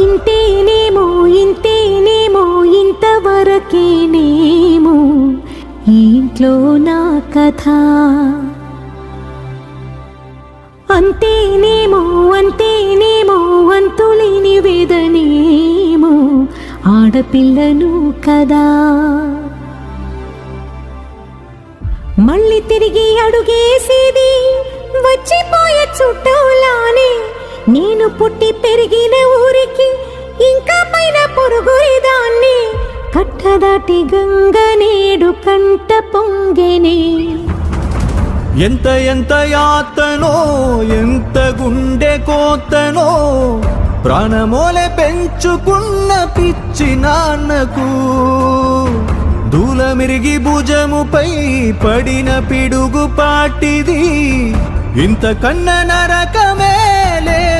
ఇంతేనేమో ఇంతేనేమో ఇంతవరకేనేమో ఈ ఇంట్లో నా కథ. అంతేనేమో అంతేనేమో అంతులేని వేదనేమో ఆడపిల్లను కదా. మళ్ళీ తిరిగి అడుగేసేది వచ్చిపోయే చుట్టూలానే. నేను పుట్టి పెరిగిన ఊరికి ఇంకా పైన పొరుగుదాన్ని. కట్టదాటి గంగ నేడు కంట పొంగెనే. ఎంత ఎంత యాతనో ఎంత గుండె కోతనో ప్రాణమోలే పెంచుకున్న పిచ్చి నాన్నకు దూలమిరిగి భుజముపై పడిన పిడుగు పాటిది ఇంత కన్న నరకమే